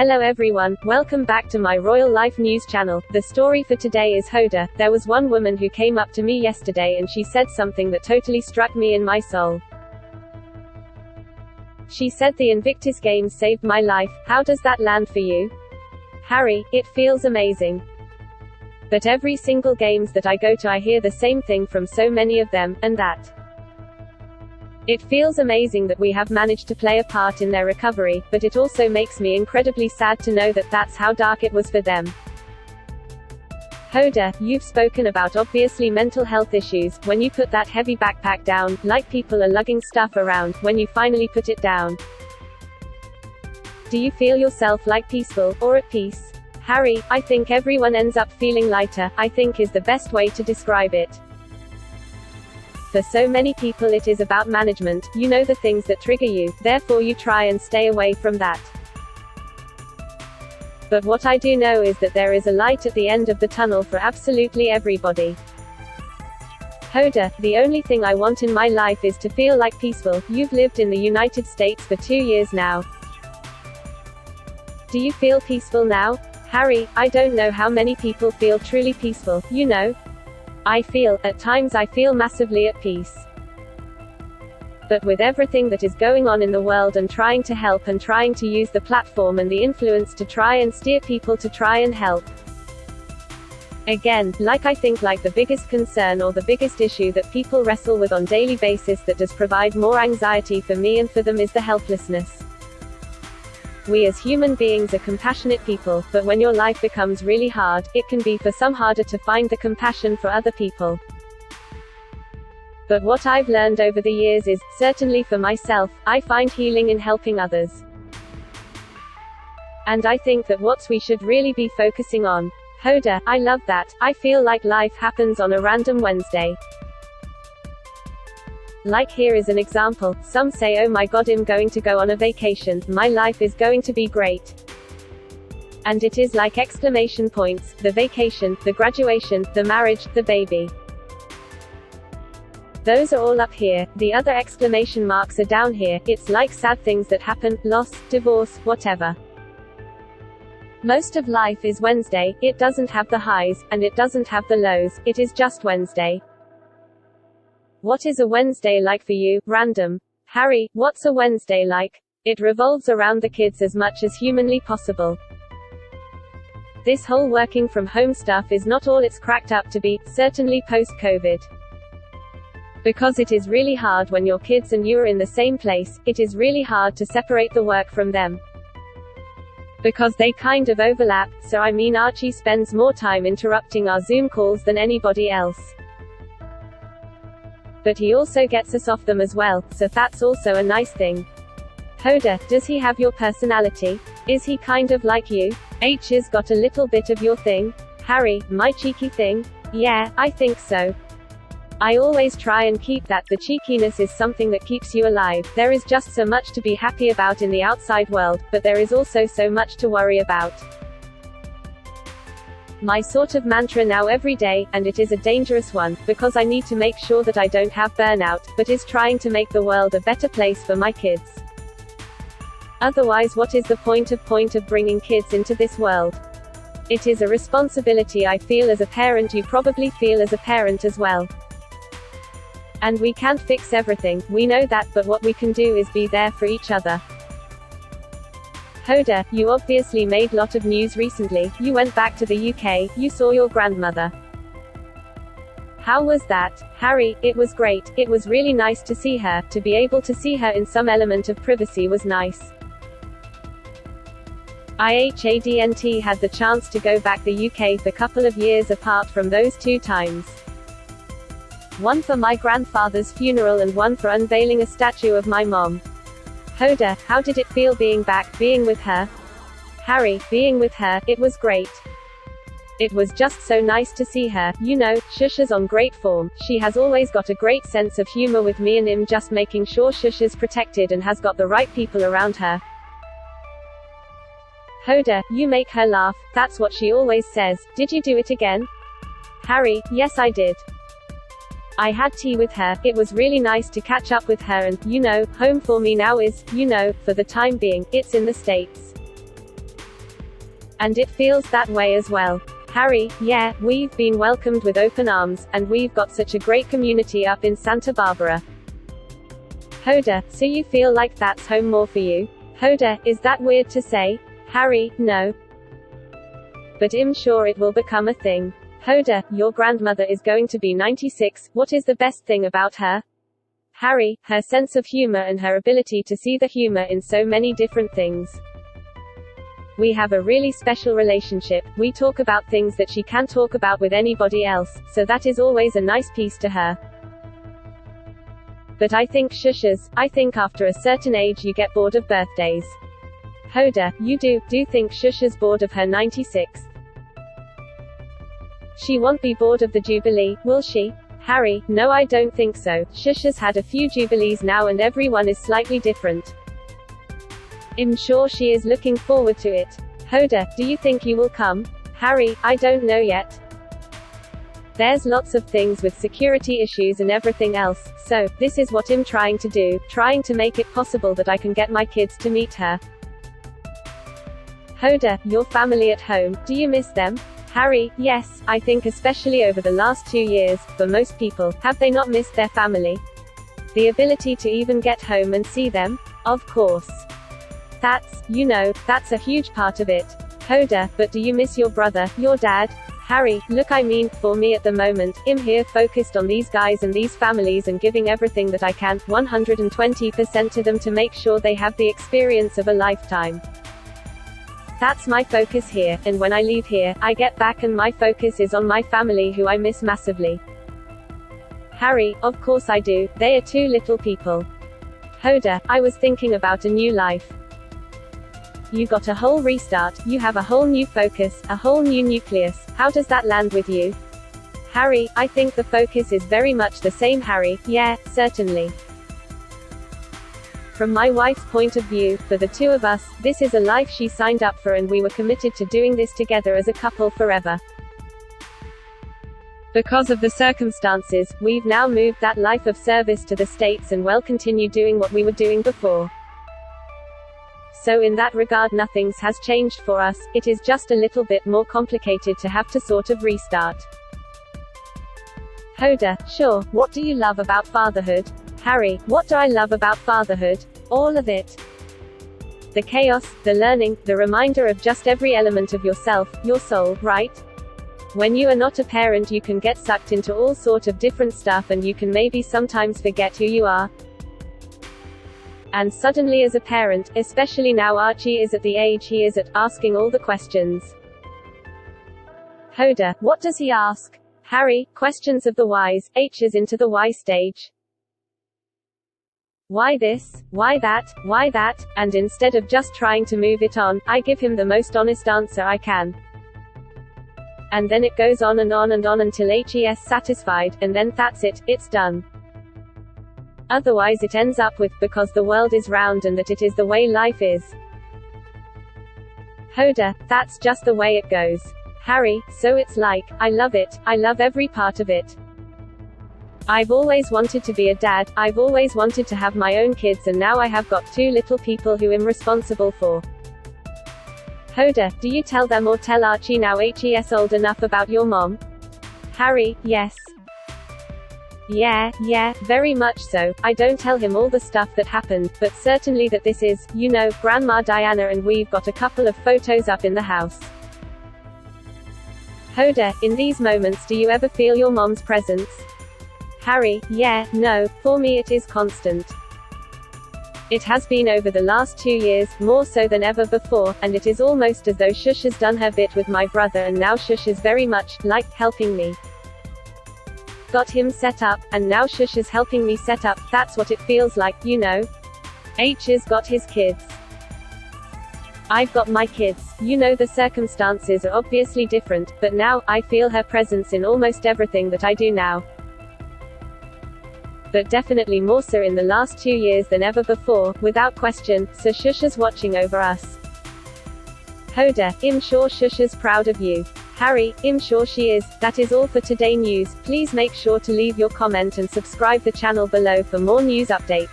Hello everyone, welcome back to my Royal Life News channel. The story for today is Hoda. There was one woman who came up to me yesterday and she said something that totally struck me in my soul. She said, "The Invictus Games saved my life." How does that land for you? Harry, it feels amazing. But every single games that I go to, I hear the same thing from so many of them, and that it feels amazing that we have managed to play a part in their recovery, but it also makes me incredibly sad to know that that's how dark it was for them. Hoda, you've spoken about obviously mental health issues. When you put that heavy backpack down, like people are lugging stuff around, when you finally put it down, do you feel yourself like peaceful, or at peace? Harry, I think everyone ends up feeling lighter, I think is the best way to describe it. For so many people it is about management, you know the things that trigger you, therefore you try and stay away from that. But what I do know is that there is a light at the end of the tunnel for absolutely everybody. Hoda, the only thing I want in my life is to feel like peaceful. You've lived in the United States for 2 years now. Do you feel peaceful now? Harry, I don't know how many people feel truly peaceful, you know. At times I feel massively at peace. But with everything that is going on in the world and trying to help and trying to use the platform and the influence to try and steer people to try and help. Again, I think the biggest concern or the biggest issue that people wrestle with on daily basis that does provide more anxiety for me and for them is the helplessness. We as human beings are compassionate people, but when your life becomes really hard, it can be for some harder to find the compassion for other people. But what I've learned over the years is, certainly for myself, I find healing in helping others. And I think that what we should really be focusing on. Hoda, I love that. I feel like life happens on a random Wednesday. Here is an example. Some say, "Oh my god, I'm going to go on a vacation, my life is going to be great." And it is exclamation points, the vacation, the graduation, the marriage, the baby. Those are all up here, the other exclamation marks are down here. It's like sad things that happen, loss, divorce, whatever. Most of life is Wednesday, it doesn't have the highs, and it doesn't have the lows, it is just Wednesday. What is a Wednesday like for you? Random. Harry, what's a Wednesday like? It revolves around the kids as much as humanly possible. This whole working from home stuff is not all it's cracked up to be, certainly post-COVID. Because it is really hard when your kids and you are in the same place, it is really hard to separate the work from them. Because they kind of overlap, so Archie spends more time interrupting our Zoom calls than anybody else. But he also gets us off them as well, so that's also a nice thing. Hoda, does he have your personality? Is he kind of like you? H's got a little bit of your thing? Harry, my cheeky thing? Yeah, I think so. I always try and keep that. The cheekiness is something that keeps you alive. There is just so much to be happy about in the outside world, but there is also so much to worry about. My sort of mantra now every day, and it is a dangerous one, because I need to make sure that I don't have burnout, but is trying to make the world a better place for my kids. Otherwise, what is the point of bringing kids into this world? It is a responsibility I feel as a parent, you probably feel as a parent as well. And we can't fix everything, we know that, but what we can do is be there for each other. Hoda, you obviously made lot of news recently. You went back to the UK, you saw your grandmother. How was that? Harry, it was great, it was really nice to see her, to be able to see her in some element of privacy was nice. I hadn't had the chance to go back the UK for couple of years apart from those 2 times. One for my grandfather's funeral and one for unveiling a statue of my mom. Hoda, how did it feel being back, being with her? Harry, being with her, it was great. It was just so nice to see her, you know, Shusha's on great form, she has always got a great sense of humor with me and him, just making sure Shusha's protected and has got the right people around her. Hoda, you make her laugh, that's what she always says. Did you do it again? Harry, yes I did. I had tea with her, it was really nice to catch up with her and, home for me now is, for the time being, it's in the States. And it feels that way as well. Harry, yeah, we've been welcomed with open arms, and we've got such a great community up in Santa Barbara. Hoda, so you feel like that's home more for you? Hoda, is that weird to say? Harry, no. But I'm sure it will become a thing. Hoda, your grandmother is going to be 96, what is the best thing about her? Harry, her sense of humor and her ability to see the humor in so many different things. We have a really special relationship, we talk about things that she can't talk about with anybody else, so that is always a nice piece to her. But I think shushes, I think after a certain age you get bored of birthdays. Hoda, you do think shushes bored of her 96th? She won't be bored of the Jubilee, will she? Harry, no, I don't think so. Shush has had a few Jubilees now and everyone is slightly different. I'm sure she is looking forward to it. Hoda, do you think you will come? Harry, I don't know yet. There's lots of things with security issues and everything else, so, this is what I'm trying to do, trying to make it possible that I can get my kids to meet her. Hoda, your family at home, do you miss them? Harry, yes, I think especially over the last 2 years, for most people, have they not missed their family? The ability to even get home and see them? Of course. That's a huge part of it. Hoda, but do you miss your brother, your dad? Harry, look, I mean, for me at the moment, I'm here focused on these guys and these families and giving everything that I can, 120% to them to make sure they have the experience of a lifetime. That's my focus here, and when I leave here, I get back and my focus is on my family who I miss massively. Harry, of course I do, they are 2 little people. Hoda, I was thinking about a new life. You got a whole restart, you have a whole new focus, a whole new nucleus, how does that land with you? Harry, I think the focus is very much the same. Harry, yeah, certainly. From my wife's point of view, for the 2 of us, this is a life she signed up for and we were committed to doing this together as a couple forever. Because of the circumstances, we've now moved that life of service to the States and will continue doing what we were doing before. So in that regard nothing has changed for us, it is just a little bit more complicated to have to sort of restart. Hoda, sure, what do you love about fatherhood? Harry, what do I love about fatherhood? All of it. The chaos, the learning, the reminder of just every element of yourself, your soul, right? When you are not a parent you can get sucked into all sort of different stuff and you can maybe sometimes forget who you are. And suddenly as a parent, especially now Archie is at the age he is at, asking all the questions. Hoda, what does he ask? Harry, questions of the whys, H is into the why stage. Why this, why that, and instead of just trying to move it on, I give him the most honest answer I can. And then it goes on and on and on until he's satisfied, and then that's it, it's done. Otherwise it ends up with, because the world is round and that it is the way life is. Hoda, that's just the way it goes. Harry, so it's like, I love it, I love every part of it. I've always wanted to be a dad, I've always wanted to have my own kids and now I have got 2 little people who I'm responsible for. Hoda, do you tell them or tell Archie now he's old enough about your mom? Harry, yes. Yeah, very much so. I don't tell him all the stuff that happened, but certainly that this is, Grandma Diana and we've got a couple of photos up in the house. Hoda, in these moments do you ever feel your mom's presence? Harry, yeah, no, for me it is constant. It has been over the last 2 years, more so than ever before, and it is almost as though Shush has done her bit with my brother and now Shush is very much, like, helping me. Got him set up, and now Shush is helping me set up, that's what it feels like, H has got his kids. I've got my kids. The circumstances are obviously different, but now, I feel her presence in almost everything that I do now. But definitely more so in the last 2 years than ever before, without question, so Shush is watching over us. Hoda, I'm sure Shush is proud of you. Harry, I'm sure she is. That is all for today news. Please make sure to leave your comment and subscribe the channel below for more news update.